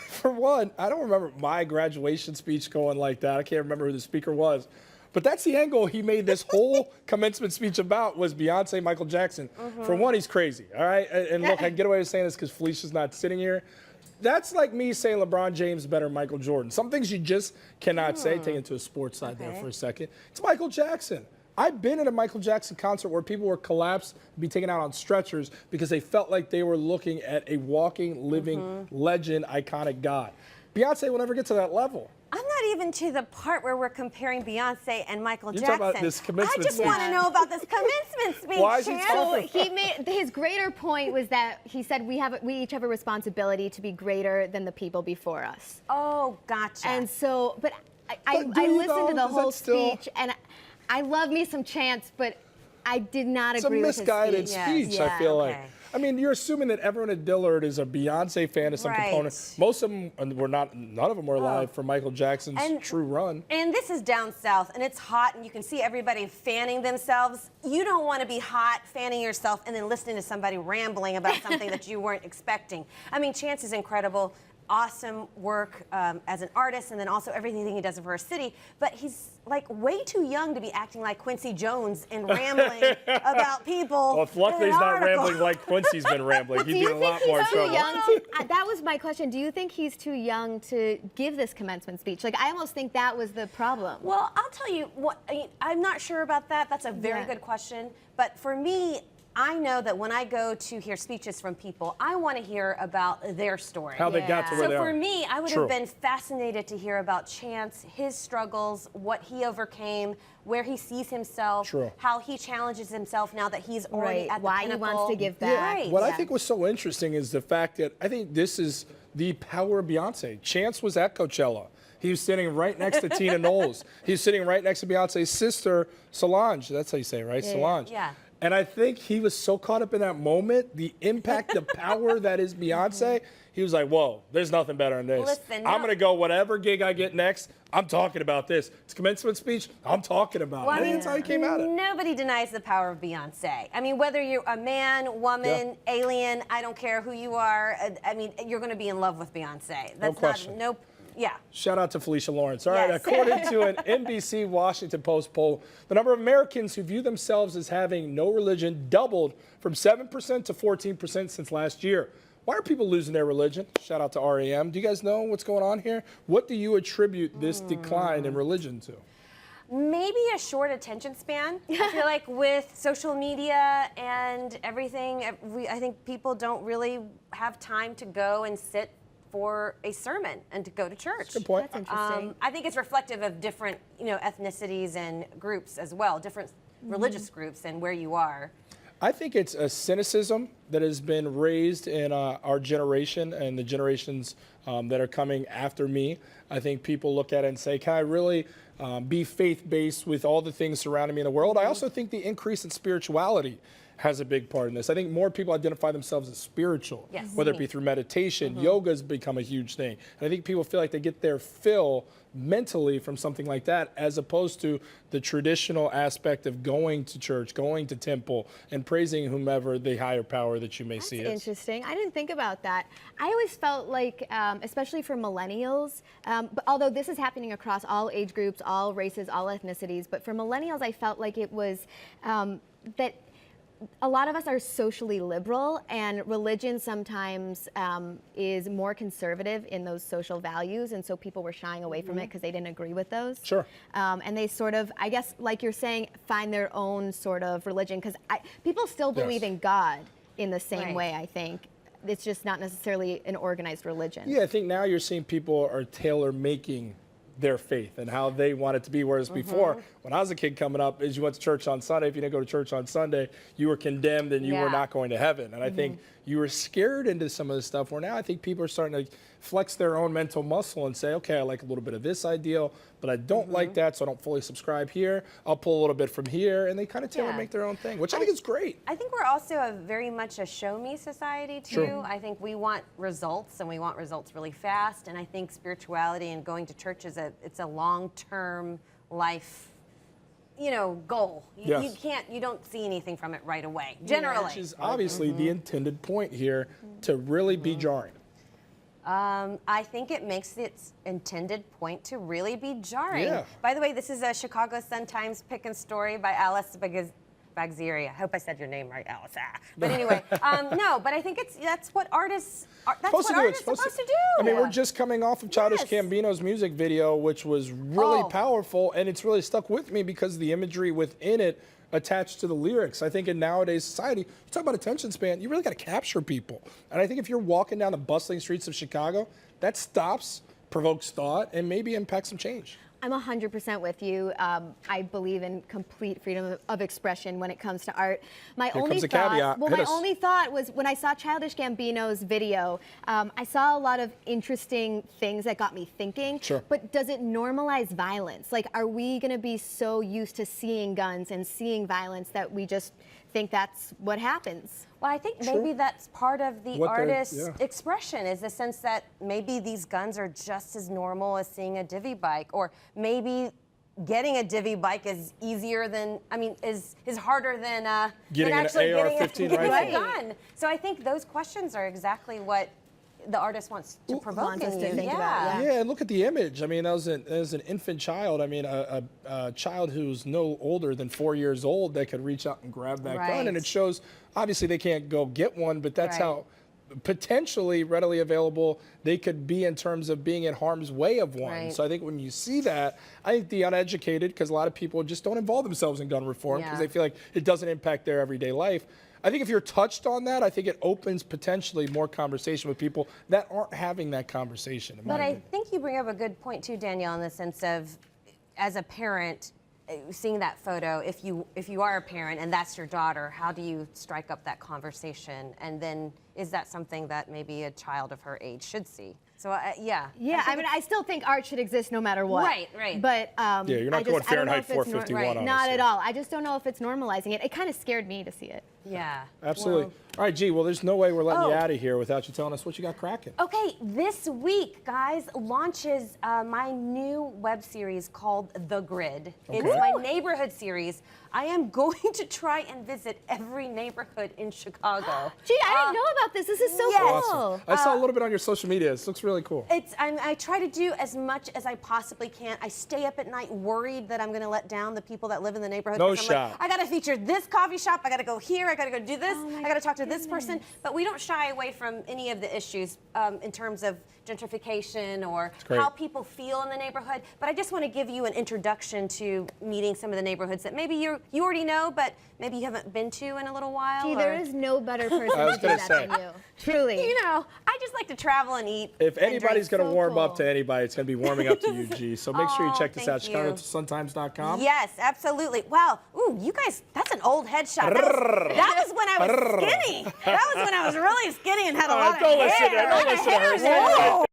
For one, I don't remember my graduation speech going like that. I can't remember who the speaker was. But that's the angle he made this whole commencement speech about was Beyonce, Michael Jackson. For one, he's crazy, all right? And look, I get away with saying this because Felicia's not sitting here. That's like me saying LeBron James is better than Michael Jordan. Some things you just cannot say. Take it to a sports side there for a second. It's Michael Jackson. I've been at a Michael Jackson concert where people were collapsed, be taken out on stretchers because they felt like they were looking at a walking, living legend, iconic God. Beyonce will never get to that level. I'm not even to the part where we're comparing Beyonce and Michael Jackson. You're talking about this commencement I just want to know about this commencement speech. Why is he talking? He made his greater point was that he said we each have a responsibility to be greater than the people before us. Oh, gotcha. And so, but I listened to the whole speech, and I love me some Chance, but I did not agree with his speech. It's a misguided speech, I feel like. I mean, you're assuming that everyone at Dillard is a Beyonce fan to some component. Most of them were not, none of them were alive for Michael Jackson's true run. And this is down south, and it's hot, and you can see everybody fanning themselves. You don't want to be hot, fanning yourself, and then listening to somebody rambling about something that you weren't expecting. I mean, Chance is incredible. Awesome work as an artist, and then also everything he does for our city. But he's like way too young to be acting like Quincy Jones and rambling about people. Well, luckily he's not rambling like Quincy's been rambling. He'd be in a lot more trouble. That was my question. Do you think he's too young to give this commencement speech? Like, I almost think that was the problem. Well, I'll tell you what. I'm not sure about that. That's a very good question. But for me, I know that when I go to hear speeches from people, I want to hear about their story. How they got to where they are. So for me, I would have been fascinated to hear about Chance, his struggles, what he overcame, where he sees himself, how he challenges himself now that he's already at the why pinnacle. he wants to give back. What I think was so interesting is the fact that I think this is the power of Beyonce. Chance was at Coachella. He was sitting right next to Tina Knowles. He was sitting right next to Beyonce's sister, Solange. That's how you say it, right? Solange. Yeah. And I think he was so caught up in that moment, the impact, the power that is Beyonce. He was like, whoa, there's nothing better than this. Listen, I'm going to go whatever gig I get next, I'm talking about this. It's commencement speech, I'm talking about it. Well, I mean, that's how he came at it. Nobody denies the power of Beyonce. I mean, whether you're a man, woman, alien, I don't care who you are. I mean, you're going to be in love with Beyonce. That's no question. Yeah. Shout out to Felicia Lawrence. All right, according to an NBC Washington Post poll, the number of Americans who view themselves as having no religion doubled from 7% to 14% since last year. Why are people losing their religion? Shout out to REM. Do you guys know what's going on here? What do you attribute this decline in religion to? Maybe a short attention span. I feel like with social media and everything, I think people don't really have time to go and sit for a sermon and to go to church. That's a good point. That's interesting. I think it's reflective of different, ethnicities and groups as well, different religious groups and where you are. I think it's a cynicism that has been raised in our generation and the generations that are coming after me. I think people look at it and say, can I really be faith-based with all the things surrounding me in the world? I also think the increase in spirituality has a big part in this. I think more people identify themselves as spiritual, whether it be through meditation. Yoga's become a huge thing. And I think people feel like they get their fill mentally from something like that, as opposed to the traditional aspect of going to church, going to temple, and praising whomever the higher power that you may see is. Interesting. I didn't think about that. I always felt like, especially for millennials, but although this is happening across all age groups, all races, all ethnicities, but for millennials, I felt like it was that a lot of us are socially liberal, and religion sometimes is more conservative in those social values, and so people were shying away from it because they didn't agree with those. Sure. And they sort of, I guess, like you're saying, find their own sort of religion, because people still believe in God in the same way, I think. It's just not necessarily an organized religion. Yeah, I think now you're seeing people are tailor-making their faith and how they want it to be. Whereas before, when I was a kid coming up, is you went to church on Sunday. If you didn't go to church on Sunday, you were condemned and you were not going to heaven. And I think you were scared into some of this stuff, where now I think people are starting to flex their own mental muscle and say, okay, I like a little bit of this ideal, but I don't like that, so I don't fully subscribe here. I'll pull a little bit from here, and they kind of tailor make their own thing, which I think is great. I think we're also very much a show-me society, too. I think we want results, and we want results really fast, and I think spirituality and going to church is it's a long-term life goal. You don't see anything from it right away, generally. Which is obviously the intended point here, to really be jarring. I think it makes its intended point to really be jarring. Yeah. By the way, this is a Chicago Sun-Times pick and story by Alice Bagzieri. I hope I said your name right, Alice. But anyway, no, but I think that's what artists are supposed to do. I mean, we're just coming off of Childish Yes. Gambino's music video, which was really powerful, and it's really stuck with me because of the imagery within it attached to the lyrics. I think in nowadays society, you talk about attention span, you really got to capture people. And I think if you're walking down the bustling streets of Chicago, that stops, provokes thought, and maybe impacts some change. I'm 100% with you. I believe in complete freedom of expression when it comes to art. My Here only comes a thought, caveat. well, Hit my us. only thought was when I saw Childish Gambino's video, I saw a lot of interesting things that got me thinking. Sure. But does it normalize violence? Like, are we going to be so used to seeing guns and seeing violence that we just think that's what happens? Well, I think maybe that's part of the What they're- artist's yeah. expression, is the sense that maybe these guns are just as normal as seeing a divvy bike, or maybe getting a divvy bike is easier than, is harder than Getting an actually AR-15 getting a rifle. gun. So I think those questions are exactly what the artist wants to provoke wants us in to you. think about, Yeah, and look at the image. I mean, that was an infant child. I mean, a child who's no older than 4 years old that could reach out and grab that gun. And it shows, obviously, they can't go get one, but that's how potentially readily available they could be in terms of being in harm's way of one. Right. So I think when you see that, I think the uneducated, because a lot of people just don't involve themselves in gun reform because they feel like it doesn't impact their everyday life. I think if you're touched on that, I think it opens potentially more conversation with people that aren't having that conversation. But I think you bring up a good point too, Danielle, in the sense of, as a parent, seeing that photo, if you are a parent and that's your daughter, how do you strike up that conversation? And then is that something that maybe a child of her age should see? So yeah. Yeah, I still think art should exist no matter what. Right. But yeah, you're not going Fahrenheit 451 on us. Not at all. I just don't know if it's normalizing it. It kind of scared me to see it. Yeah. Absolutely. All right, G, well, there's no way we're letting you out of here without you telling us what you got cracking. Okay, this week, guys, launches my new web series called The Grid. Okay. It's my neighborhood series. I am going to try and visit every neighborhood in Chicago. Gee, I didn't know about this. This is so yes. cool. Awesome. I saw a little bit on your social media. This looks really cool. I try to do as much as I possibly can. I stay up at night worried that I'm going to let down the people that live in the neighborhood. No 'Cause I'm shot. like, I got to feature this coffee shop. I got to go here. I got to go do this. I got to talk to this person. But we don't shy away from any of the issues in terms of gentrification or how people feel in the neighborhood. But I just want to give you an introduction to meeting some of the neighborhoods that maybe you already know, but maybe you haven't been to in a little while. Gee, there is no better person I was to do gonna that say. than you. Truly. You know, I just like to travel and eat. If and anybody's drink. going to warm up to anybody, it's going to be warming up to you, G. So make sure you check this out, thank you. ChicagoSunTimes.com. Yes, absolutely. Wow. Ooh, you guys, that's an old headshot. That was when I was skinny. That was when I was really skinny and had a lot of Don't hair. listen to her. Don't listen to her. Whoa.